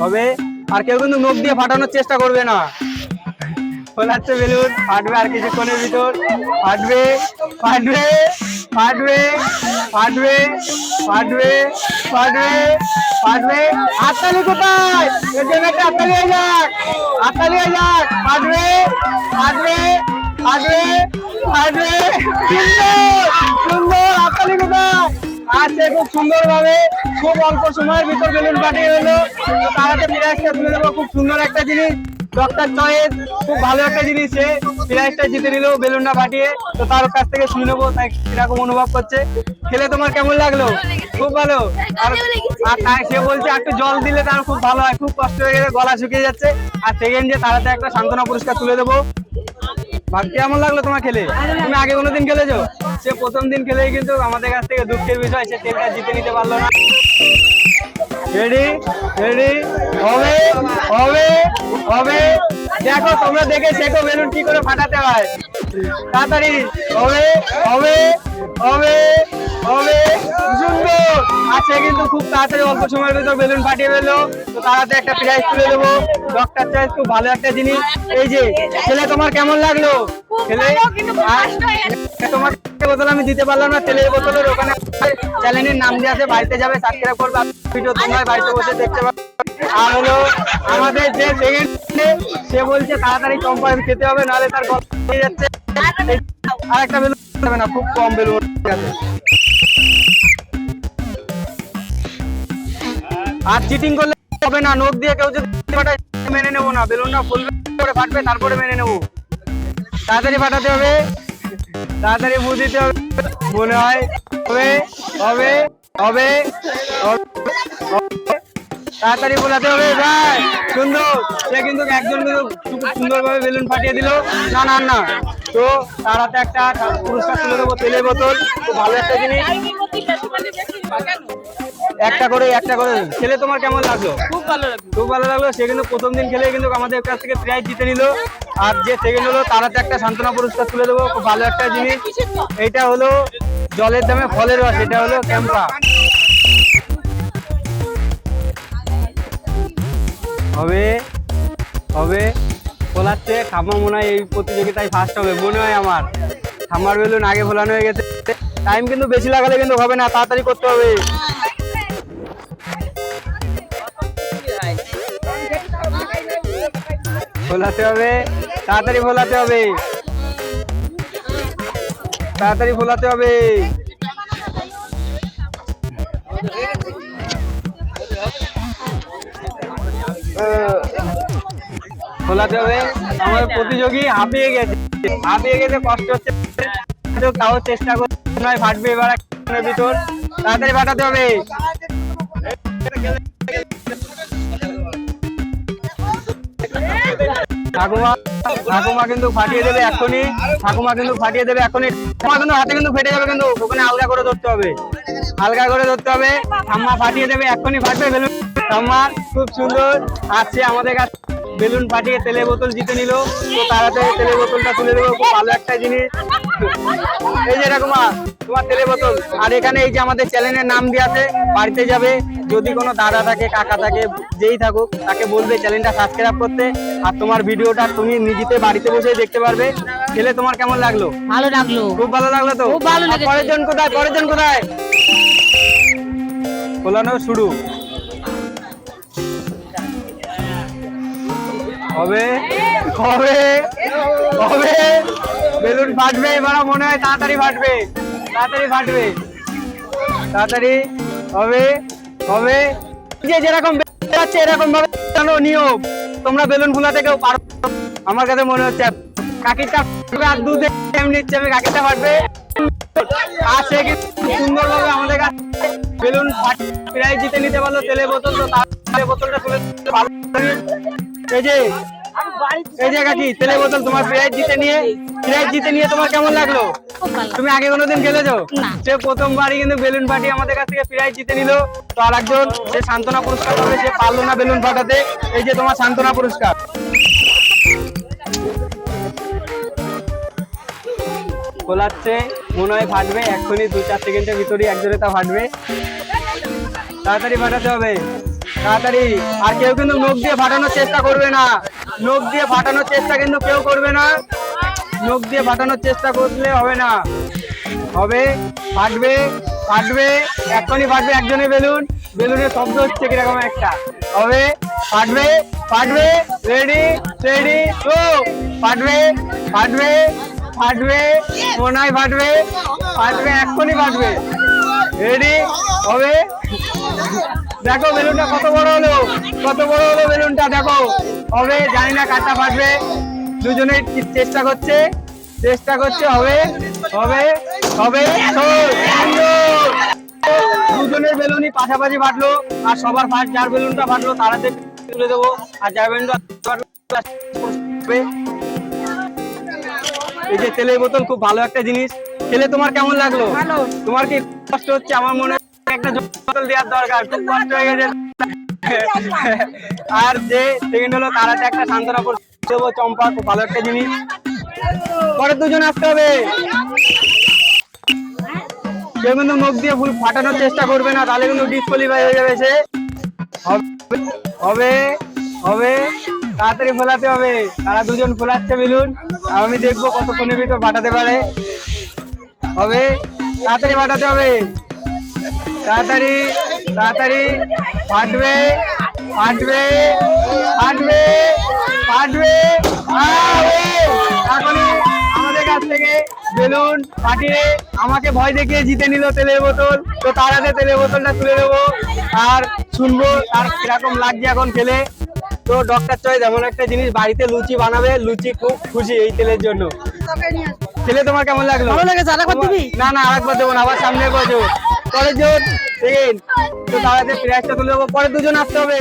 হবে। আর কেউ কিন্তু নখ দিয়ে ফাটানোর চেষ্টা করবে না। ফোলাচ্ছে বেলুন, ফাটবে আর কিছুক্ষণের ভিতর। ফাটবে ফাটবে ফাটবে ফাটবে ফাটবে ফাটবে ফাটবে। হাততালি কোথায়? এর জন্য একটা হাততালি হয়ে যাক, হাততালি হয়ে যাক। ফাটবে ফাটবে ফাটবে ফাটবে। সুন্দর সুন্দর, হাততালি কোথায়? আজকে খুব সুন্দর ভাবে খুব অল্প সময়ের ভিতর বেলুন ফাটিয়ে হলো। তারাতে প্রাইজটা তুলে দেবো। খুব সুন্দর একটা জিনিস, ডক্টর চয়েস, খুব ভালো একটা জিনিস। সে প্রাইজটা জিতে নিল বেলুনটা ফাটিয়ে। তো তার কাছ থেকে শুনে নেবো তাই কিরকম অনুভব করছে। খেলে তোমার কেমন লাগলো? খুব ভালো। আর তাই সে বলছে একটু জল দিলে তার খুব ভালো হয়, খুব কষ্ট হয়ে গেছে, গলা শুকিয়ে যাচ্ছে। আর সেকেন্ড যে তারাতে একটা সান্ত্বনা পুরস্কার তুলে দেবো। কেমন লাগলো তোমার খেলে? তুমি আগে কোনোদিন খেলেছো? সে প্রথম দিন খেলেই কিন্তু আমাদের কাছ থেকে দুঃখের বিষয়, সে তেলটা জিতে নিতে পারলো না। রেডি রেডি, হবে হবে হবে। দেখো তোমরা দেখে শেখো বেলুন কি করে ফাটাতে হয়। তাড়াতাড়ি হবে হবে হবে হবে। সুন্দর। আর সে কিন্তু খুব তাড়াতাড়ি অল্প সময়ের ভিতর বেলুন ফাটিয়ে ফেললো। তো তাড়াতাড়ি একটা প্রাইজ তুলে দেবো। ডক্টর চয়েস খুব ভালো একটা জিনিস। এই যে ছেলে, তোমার কেমন লাগলো খেলে? তোমার বোতল আমি দিতে পারলাম না, তেলের বোতলের ওখানে চ্যানেলের নাম দিয়ে আছে, বাড়িতে যাবে সাবস্ক্রাইব করবে, ভিডিও তোমরা বাড়িতে বসে দেখতে পাবে। আর হলো আমাদের যে সেকেন্ড, সে বলছে তাড়াতাড়ি কম পয়সা খেতে হবে, নাহলে তার গল্প হয়ে যাচ্ছে। আর একটা বেলুন হবে না, খুব কম বেলুন আছে। আর চিটিং করলে হবে না, নোট দিয়ে কেউ যদি মেনে নেবো না। বেলুনটা ফুলবে করে ফাটবে, তারপরে মেনে নেবো। তাড়াতাড়ি ফাটাতে হবে, তাড়াতাড়ি মুখ দিতে হবে। মনে হয় হবে হবে হবে, তাড়াতাড়ি বোলাতে হবে ভাই। সুন্দর। সে কিন্তু একজন কিন্তু সুন্দরভাবে বেলুন ফাটিয়ে দিল। না না না, তো তার হাতে একটা পুরস্কার তুলে দেবো, তেলের বোতল। খুব ভালো একটা জিনিস। একটা করে খেলে তোমার কেমন লাগলো? খুব ভালো লাগলো, খুব ভালো লাগলো। সে কিন্তু প্রথম দিন খেলে কিন্তু আমাদের কাছ থেকে প্রাইজ জিতে নিল। আর যে সেকেন্ড হলো তার হাতে একটা সান্ত্বনা পুরস্কার তুলে দেবো। খুব ভালো একটা জিনিস। এইটা হলো জলের দামে ফলের রস, এটা হলো ক্যাম্পা। হবে হবে ফোলাচ্ছে। ঠাম্মা মনে হয় এই প্রতিযোগিতায় ফার্স্ট হবে মনে হয় আমার। ঠাম্মার বেলুন আগে ফোলানো হয়ে গেছে। টাইম কিন্তু বেশি লাগালে কিন্তু হবে না, তাড়াতাড়ি করতে হবে। ফোলাতে হবে, তাড়াতাড়ি ফোলাতে হবে, তাড়াতাড়ি ফোলাতে হবে। ফোলাতে হবে। আমার প্রতিযোগী হাঁপিয়ে গেছে, কষ্ট হচ্ছে, তাও চেষ্টা করছে। নয় ফাটবে এবার ভিতর। তাড়াতাড়ি ফাটাতে হবে। ঠাকুমা কিন্তু ফাটিয়ে দেবে এখনই। ঠাকুমা কিন্তু হাতে কিন্তু ফেটে যাবে, কিন্তু ওখানে হালকা করে ধরতে হবে, হালকা করে ধরতে হবে। ঠাম্মা ফাটিয়ে দেবে, এখনই ফাটবে বেলুন। ঠাম্মা খুব সুন্দর আছে আমাদের কাছে। বেলুন ফাটিয়ে তেলের বোতল জিতে নিল। তো তাড়াতাড়ি তেলের বোতলটা তুলে দেবো। খুব ভালো একটা জিনিস। এই যে ঠাকুমা, তোমার তেলের বোতল। আর এখানে এই যে আমাদের চ্যানেলের নাম দিয়ে আছে, বাড়িতে যাবে, যদি কোনো দাদা থাকে, কাকা থাকে, যেই থাকুক, তাকে বলবে চ্যানেলটা সাবস্ক্রাইব করতে। আর তোমার ভিডিওটা তুমি নিজেতে বাড়িতে বসে দেখতে পারবে। খেলে তোমার কেমন লাগলো? ভালো লাগলো, খুব ভালো লাগলো। তো খুব ভালো লেগেছে। পরের জন কোথায়? ফোলানো শুরু হবে হবে হবে। বেলুন ফাটবে এবার মনে হয়, তাড়াতাড়ি ফাটবে, তাড়াতাড়ি হবে হবে। যে যেরকম যাচ্ছে এরকম ভাবে নিয়ম। তোমরা বেলুন ফুলাতে কেউ পারো? আমার কাছে মনে হচ্ছে কাকিরটা আর দুধ নিচ্ছে, আমি কাকিরটা ফাটবে। আর সে কিন্তু সুন্দরভাবে আমাদের কাছে বেলুন প্রাইজ জিতে নিতে পারলো, তেলের বোতল। তো তার বোতলটা তুলে ভালো। এই যে কাকি, তেলের বোতল তোমার প্রাইজ জিতে নিয়ে তোমার কেমন লাগলো? তুমি আগে কোনোদিন খেলেছো? সে প্রথমবারই কিন্তু বেলুন ফাটিয়ে আমাদের কাছ থেকে প্রাইজ জিতে নিল। তো আর একজন সে সান্ত্বনা পুরস্কার পাবে, সে পারলো না বেলুন ফাটাতে। এই যে তোমার সান্ত্বনা পুরস্কার। খোলাচ্ছে, মনে হয় ফাটবে এক্ষুনি, 2-4 সেকেন্ডের ভিতরেই একজোড়ে তা ফাটবে। তাড়াতাড়ি ফাটাতে হবে। তাড়াতাড়ি। আর কেউ কিন্তু নখ দিয়ে ফাটানোর চেষ্টা করবে না, নখ দিয়ে ফাটানোর চেষ্টা কিন্তু কেউ করবে না, নখ দিয়ে ফাটানোর চেষ্টা করলে হবে না। হবে, ফাটবে, ফাটবে, এক্ষুনি ফাটবে। একজনের বেলুন, বেলুনের শব্দ হচ্ছে কিরকম একটা। হবে, ফাটবে, ফাটবে, রেডি রেডি গো। ফাটবে, ফাটবে, ফাটবে, মনে হয় ফাটবে, ফাটবে, এক্ষুনি ফাটবে। রেডি হবে। দেখো বেলুনটা কত বড় হলো, কত বড় হলো বেলুনটা, দেখো। হবে, জানি না কারটা ফাটবে, দুজনেই চেষ্টা করছে, চেষ্টা করছে। হবে, হবে, হবে, দুজনের বেলুনই পাশাপাশি ফাটলো। আর সবার ফার্স্ট যার বেলুনটা ফাটলো তারাতে তুলে দেবো, আর যার বেলুনটা এই যে তেলের বোতল খুব ভালো একটা জিনিস। খেলে তোমার কেমন লাগলো? তোমার কি কষ্ট হচ্ছে? আমার মনে হয় একটা বোতল দেওয়ার দরকার, খুব কষ্ট হয়ে গেছে। আর যে সেকেন্ড হলো তারাতে একটা সান্ত্বনা করে দেবো, চম্পা, খুব ভালো একটা জিনিস। পরে দুজন আসতে হবে। কেউ কিন্তু মুখ দিয়ে ফুল ফাটানোর চেষ্টা করবে না, তাহলে কিন্তু ডিসকোয়ালিফাই হয়ে যাবে সে। হবে, হবে, তাড়াতাড়ি ফোলাতে হবে। তারা দুজন ফোলাচ্ছে বেলুন, আর আমি দেখবো কতক্ষণের ভিতর ফাটাতে পারে। হবে, তাড়াতাড়ি ফাটাতে হবে, তাড়াতাড়ি, তাড়াতাড়ি, ফাটবে, ফাটবে, ফাটবে, ফাটবে। এখনই আমাদের কাছ থেকে বেলুন ফাটিয়ে আমাকে ভয় দেখিয়ে জিতে নিল তেলের বোতল। তো তার হাতে তেলের বোতলটা তুলে দেবো, আর শুনবো তার কিরকম লাগছে এখন খেলে। তো ডক্টর চয়েস এমন একটা জিনিস, বাড়িতে লুচি বানাবে, লুচি খুব খুশি এই তেলের জন্য। খেলে তোমার কেমন লাগলো? ভালো লেগেছে, আরেকবার দিবি? না না, আরেকবার দেবো না, আবার সামনে বছর পরের জোর সেকেন্ড। তো তার হাতে প্রাইজটা তুলে দেবো, পরে দুজন আসতে হবে।